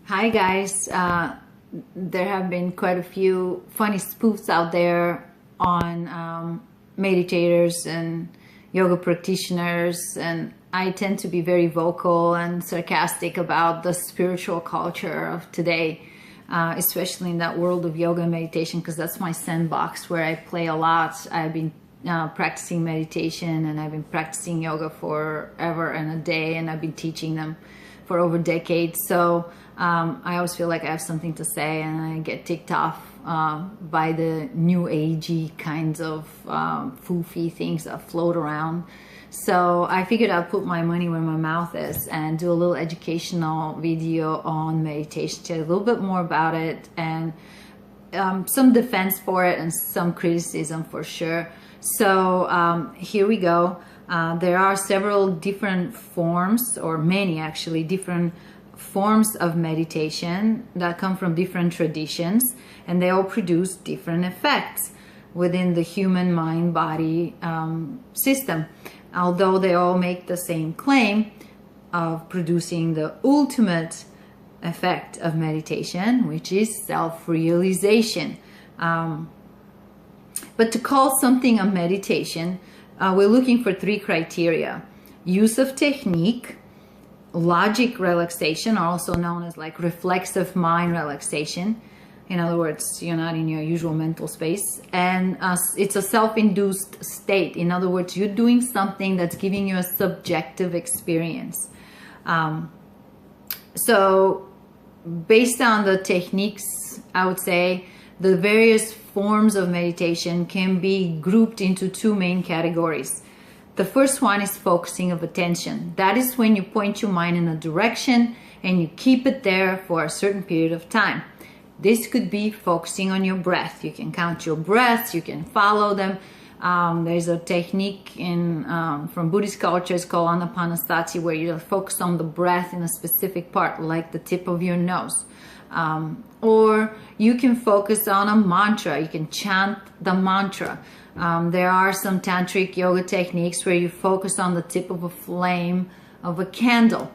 Hi guys, there have been quite a few funny spoofs out there on meditators and yoga practitioners, and I tend to be very vocal and sarcastic about the spiritual culture of today, especially in that world of yoga and meditation, because that's my sandbox where I play a lot. I've been practicing meditation and I've been practicing yoga forever and a day, and I've been teaching them for over decades. So I always feel like I have something to say, and I get ticked off by the new agey kinds of foofy things that float around. So I figured I'd put my money where my mouth is and do a little educational video on meditation, tell you a little bit more about it, and some defense for it and some criticism for sure. So here we go. There are several different forms, or many actually, different forms of meditation that come from different traditions, and they all produce different effects within the human mind-body system. Although they all make the same claim of producing the ultimate effect of meditation, which is self-realization. But to call something a meditation, we're looking for three criteria: use of technique, logic relaxation, also known as like reflexive mind relaxation. In other words, you're not in your usual mental space, and it's a self-induced state. In other words, you're doing something that's giving you a subjective experience. So based on the techniques, I would say the various forms of meditation can be grouped into two main categories. The first one is focusing of attention. That is when you point your mind in a direction and you keep it there for a certain period of time. This could be focusing on your breath. You can count your breaths, you can follow them. There's a technique from Buddhist culture, it's called anapanasati, where you focus on the breath in a specific part, like the tip of your nose. Or you can focus on a mantra, you can chant the mantra. There are some tantric yoga techniques where you focus on the tip of a flame of a candle.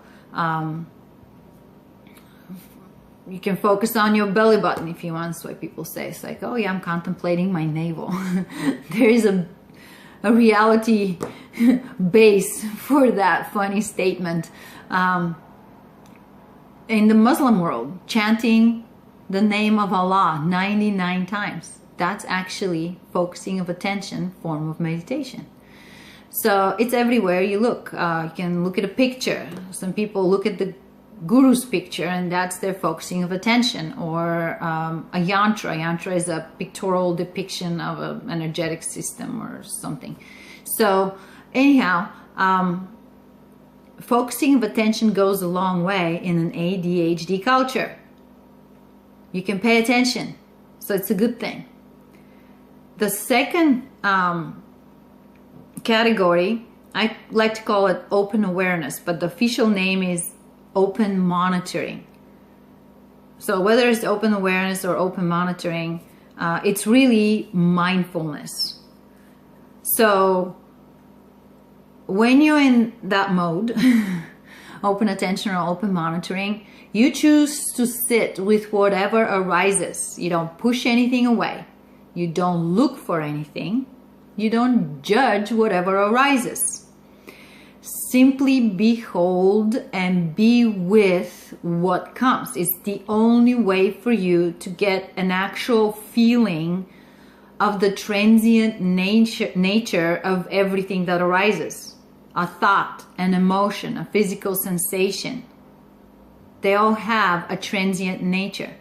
You can focus on your belly button if you want. That's what people say. It's like, oh yeah, I'm contemplating my navel. There is a reality base for that funny statement. In the Muslim world, chanting the name of Allah 99 times, that's actually focusing of attention, form of meditation. So it's everywhere you look. You can look at a picture. Some people look at the guru's picture and that's their focusing of attention. Or a yantra. Yantra is a pictorial depiction of an energetic system or something. So anyhow, focusing of attention goes a long way in an ADHD culture. You can pay attention, so it's a good thing. The second category, I like to call it open awareness, but the official name is open monitoring. So whether it's open awareness or open monitoring, it's really mindfulness. So when you're in that mode, open attention or open monitoring, you choose to sit with whatever arises. You don't push anything away. You don't look for anything. You don't judge whatever arises. Simply behold and be with what comes. It's the only way for you to get an actual feeling of the transient nature of everything that arises. A thought, an emotion, a physical sensation. They all have a transient nature.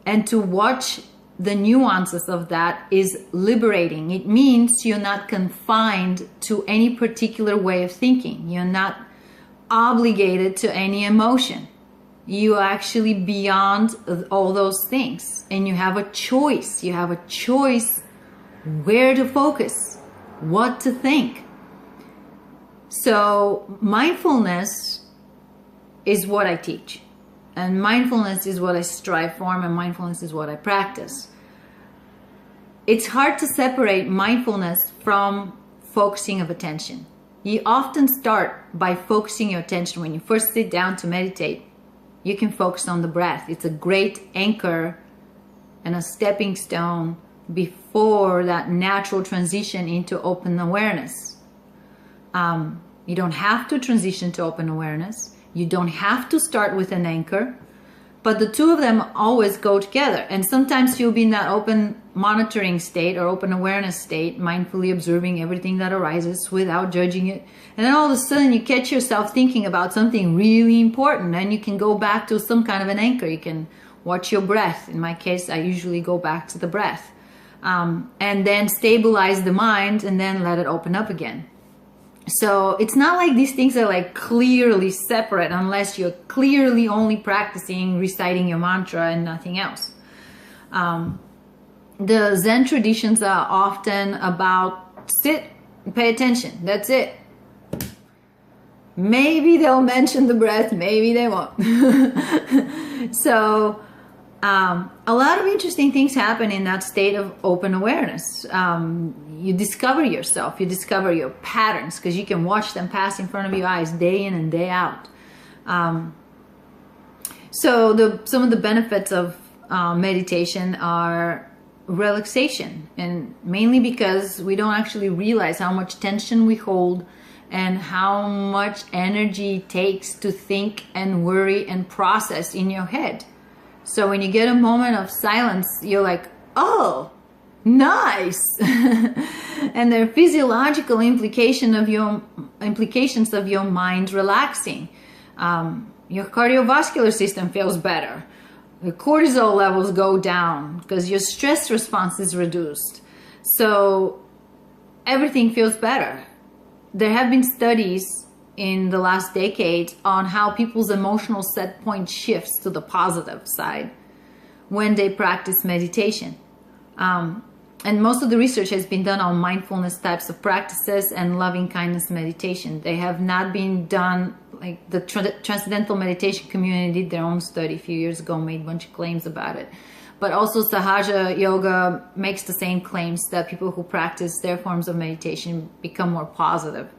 And to watch the nuances of that is liberating. It means you're not confined to any particular way of thinking. You're not obligated to any emotion. You are actually beyond all those things. And you have a choice. You have a choice where to focus, what to think. So mindfulness is what I teach. And mindfulness is what I strive for, and mindfulness is what I practice. It's hard to separate mindfulness from focusing of attention. You often start by focusing your attention when you first sit down to meditate. you can focus on the breath. It's a great anchor and a stepping stone before that natural transition into open awareness. You don't have to transition to open awareness. You don't have to start with an anchor, but the two of them always go together. And sometimes you'll be in that open monitoring state or open awareness state, mindfully observing everything that arises without judging it. And then all of a sudden you catch yourself thinking about something really important, and you can go back to some kind of an anchor. You can watch your breath. In my case, I usually go back to the breath. And then stabilize the mind and then let it open up again. So it's not like these things are like clearly separate unless you're clearly only practicing reciting your mantra and nothing else. The Zen traditions are often about sit, pay attention. That's it. Maybe they'll mention the breath, maybe they won't. So a lot of interesting things happen in that state of open awareness. You discover yourself, you discover your patterns, because you can watch them pass in front of your eyes day in and day out. So some of the benefits of meditation are relaxation, and mainly because we don't actually realize how much tension we hold and how much energy it takes to think and worry and process in your head. So when you get a moment of silence, you're like, oh, nice. And there are physiological implications of your mind relaxing. Your cardiovascular system feels better. The cortisol levels go down because your stress response is reduced. So everything feels better. There have been studies in the last decade on how people's emotional set point shifts to the positive side when they practice meditation. And most of the research has been done on mindfulness types of practices and loving kindness meditation. They have not been done, like the Transcendental Meditation community did their own study a few years ago, made a bunch of claims about it. But also Sahaja Yoga makes the same claims that people who practice their forms of meditation become more positive.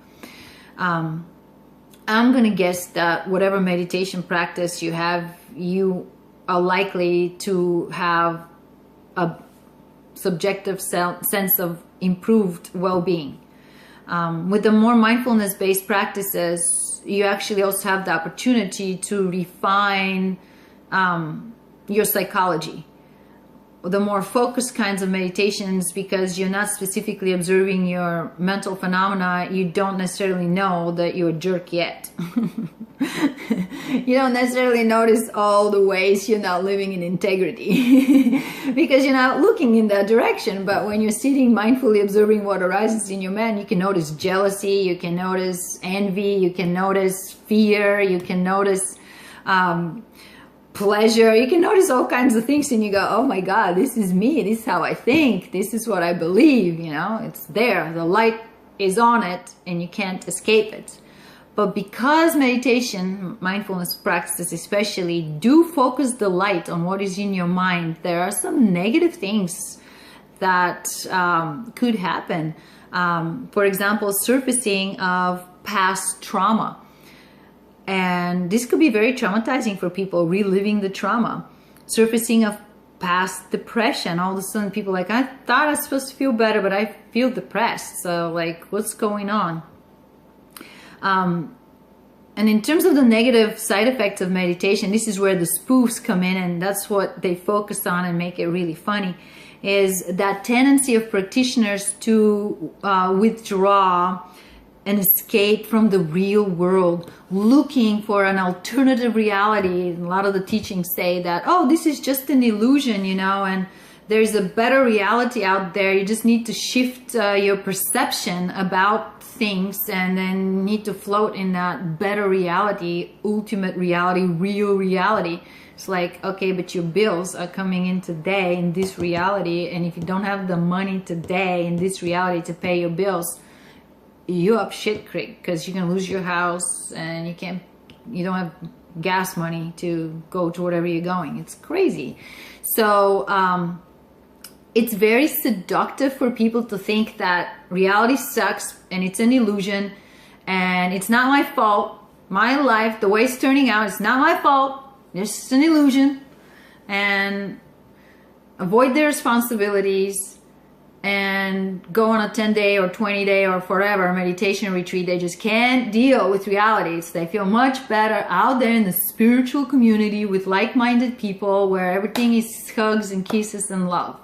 I'm going to guess that whatever meditation practice you have, you are likely to have a subjective sense of improved well-being. With the more mindfulness-based practices, you actually also have the opportunity to refine your psychology. The more focused kinds of meditations, because you're not specifically observing your mental phenomena, you don't necessarily know that you're a jerk yet. You don't necessarily notice all the ways you're not living in integrity because you're not looking in that direction. But when you're sitting mindfully observing what arises in your mind, you can notice jealousy, you can notice envy, you can notice fear, you can notice pleasure, you can notice all kinds of things, and you go, oh my God, this is me, this is how I think, this is what I believe, you know, it's there, the light is on it and you can't escape it. But because meditation, mindfulness practices especially, do focus the light on what is in your mind, there are some negative things that could happen. For example, surfacing of past trauma. And this could be very traumatizing for people, reliving the trauma. Surfacing of past depression. All of a sudden people are like, I thought I was supposed to feel better, but I feel depressed. So like, what's going on? And in terms of the negative side effects of meditation, this is where the spoofs come in, and that's what they focus on and make it really funny, is that tendency of practitioners to withdraw and escape from the real world, looking for an alternative reality. A lot of the teachings say that, oh, this is just an illusion, you know, and there's a better reality out there. You just need to shift your perception about things, and then need to float in that better reality, ultimate reality, real reality. It's like, okay, but your bills are coming in today in this reality, and if you don't have the money today in this reality to pay your bills, you up shit creek, because you can lose your house and you don't have gas money to go to wherever you're going. It's crazy. So it's very seductive for people to think that reality sucks and it's an illusion and it's not my fault. My life, the way it's turning out, it's not my fault. It's an illusion. And avoid their responsibilities and go on a 10-day or 20-day or forever meditation retreat. They just can't deal with reality. They feel much better out there in the spiritual community with like-minded people where everything is hugs and kisses and love.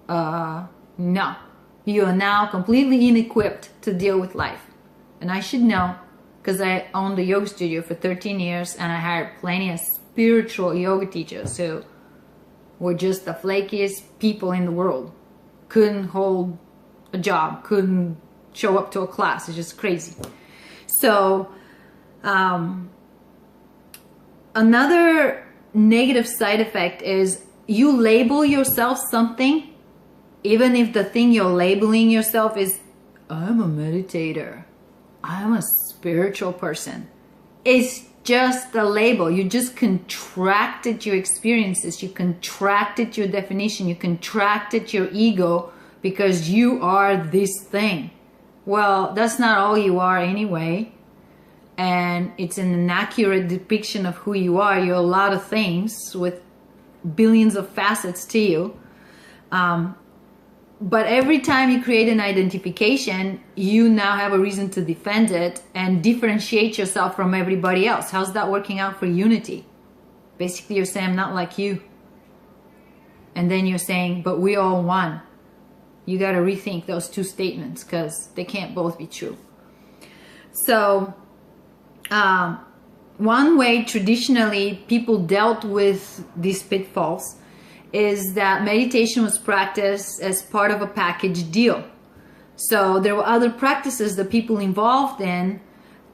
No. You are now completely inequipped to deal with life. And I should know, because I owned a yoga studio for 13 years and I hired plenty of spiritual yoga teachers who were just the flakiest people in the world. Couldn't hold a job, couldn't show up to a class. It's just crazy. So another negative side effect is you label yourself something, even if the thing you're labeling yourself is, I'm a meditator, I'm a spiritual person. It's just a label. You just contracted your experiences, you contracted your definition, you contracted your ego because you are this thing. Well, that's not all you are anyway, and it's an inaccurate depiction of who you are. You're a lot of things with billions of facets to you. But every time you create an identification, you now have a reason to defend it and differentiate yourself from everybody else. How's that working out for unity? Basically, you're saying, I'm not like you. And then you're saying, but we all one. You got to rethink those two statements because they can't both be true. So, one way traditionally people dealt with these pitfalls is that meditation was practiced as part of a package deal. So there were other practices that people involved in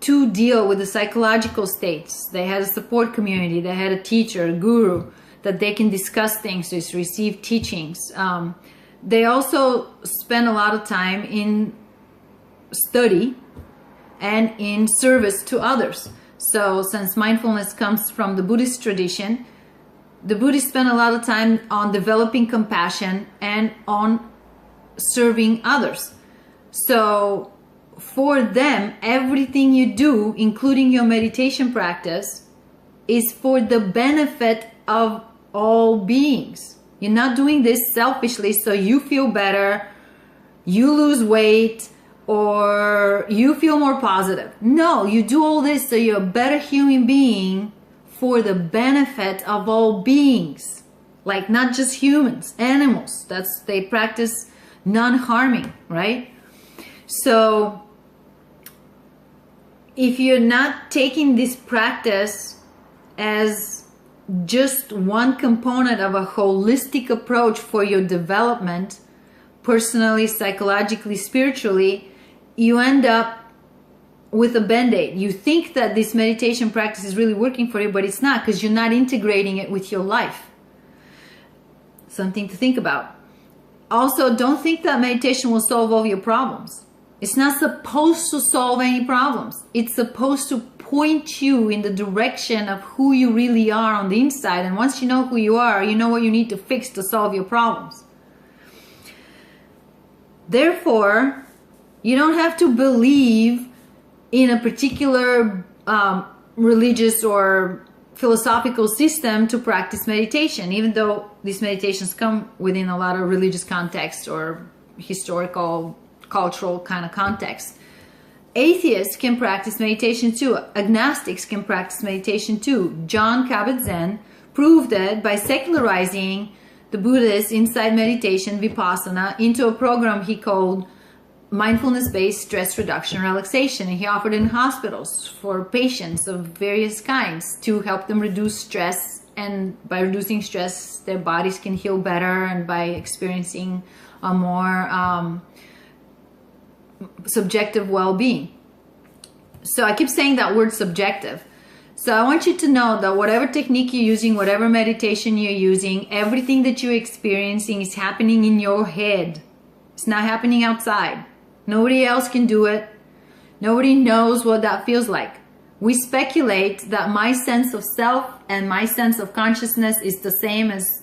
to deal with the psychological states. They had a support community, they had a teacher, a guru, that they can discuss things, just receive teachings. They also spend a lot of time in study and in service to others. So since mindfulness comes from the Buddhist tradition, the Buddhists spend a lot of time on developing compassion and on serving others. So for them, everything you do, including your meditation practice, is for the benefit of all beings. You're not doing this selfishly so you feel better, you lose weight, or you feel more positive. No, you do all this so you're a better human being for the benefit of all beings, like not just humans, animals. They practice non-harming, right? So if you're not taking this practice as just one component of a holistic approach for your development, personally, psychologically, spiritually, you end up with a band-aid. You think that this meditation practice is really working for you, but it's not, because you're not integrating it with your life. Something to think about. Also, don't think that meditation will solve all your problems. It's not supposed to solve any problems. It's supposed to point you in the direction of who you really are on the inside. And once you know who you are, you know what you need to fix to solve your problems. Therefore, you don't have to believe in a particular religious or philosophical system to practice meditation, even though these meditations come within a lot of religious context or historical, cultural kind of context. Atheists can practice meditation too. Agnostics can practice meditation too. John Kabat-Zinn proved it by secularizing the Buddhist insight meditation, Vipassana, into a program he called mindfulness-based stress reduction relaxation, and he offered in hospitals for patients of various kinds to help them reduce stress, and by reducing stress their bodies can heal better, and by experiencing a more subjective well-being. So I keep saying that word subjective. So I want you to know that whatever technique you're using, whatever meditation you're using, everything that you're experiencing is happening in your head. It's not happening outside. Nobody else can do it. Nobody knows what that feels like. We speculate that my sense of self and my sense of consciousness is the same as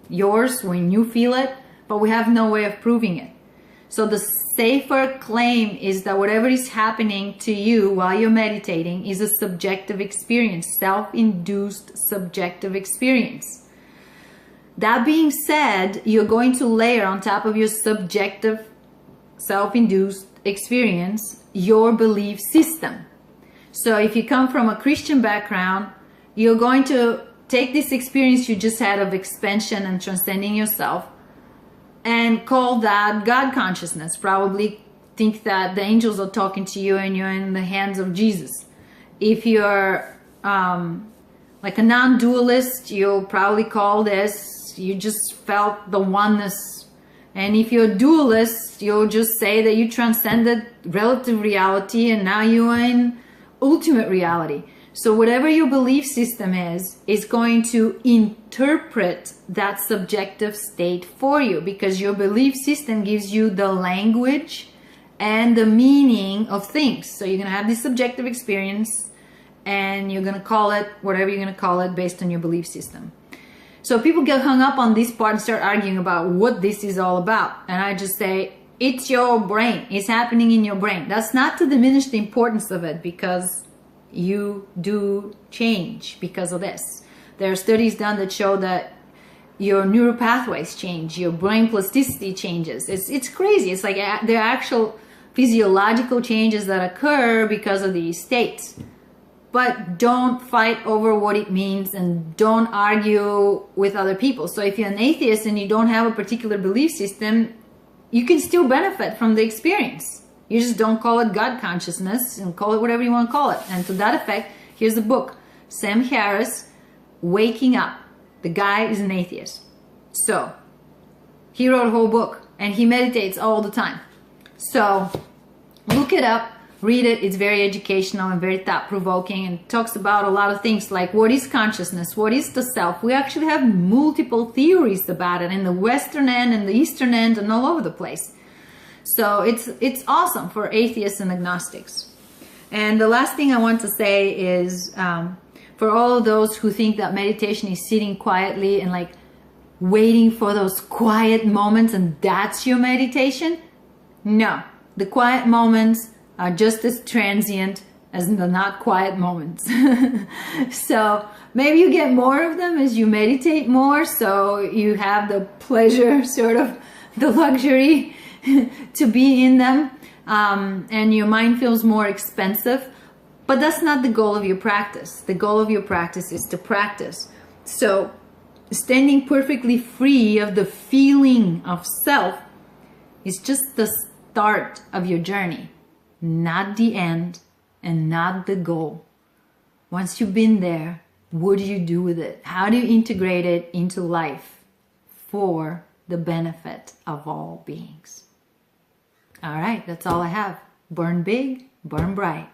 yours when you feel it, but we have no way of proving it. So the safer claim is that whatever is happening to you while you're meditating is a subjective experience, self-induced subjective experience. That being said, you're going to layer on top of your subjective self-induced experience your belief system. So if you come from a Christian background, you're going to take this experience you just had of expansion and transcending yourself and call that God consciousness. Probably think that the angels are talking to you and you're in the hands of Jesus. If you're like a non-dualist, you'll probably call this, you just felt the oneness. And if you're a dualist, you'll just say that you transcended relative reality and now you are in ultimate reality. So whatever your belief system is going to interpret that subjective state for you, because your belief system gives you the language and the meaning of things. So you're going to have this subjective experience and you're going to call it whatever you're going to call it based on your belief system. So people get hung up on this part and start arguing about what this is all about. And I just say, it's your brain. It's happening in your brain. That's not to diminish the importance of it, because you do change because of this. There are studies done that show that your neural pathways change, your brain plasticity changes. It's crazy. It's like there are actual physiological changes that occur because of these states. But don't fight over what it means and don't argue with other people. So if you're an atheist and you don't have a particular belief system, you can still benefit from the experience. You just don't call it God consciousness and call it whatever you want to call it. And to that effect, here's the book, Sam Harris, Waking Up. The guy is an atheist. So he wrote a whole book and he meditates all the time. So look it up, read it. It's very educational and very thought-provoking and talks about a lot of things like what is consciousness, what is the self. We actually have multiple theories about it in the Western end and the Eastern end and all over the place. So it's awesome for atheists and agnostics. And the last thing I want to say is for all of those who think that meditation is sitting quietly and like waiting for those quiet moments and that's your meditation. No, the quiet moments are just as transient as the not quiet moments. So maybe you get more of them as you meditate more, so you have the pleasure, sort of the luxury to be in them, and your mind feels more expansive. But that's not the goal of your practice. The goal of your practice is to practice. So standing perfectly free of the feeling of self is just the start of your journey, not the end and not the goal. Once you've been there, what do you do with it? How do you integrate it into life for the benefit of all beings? All right, that's all I have. Burn big, burn bright.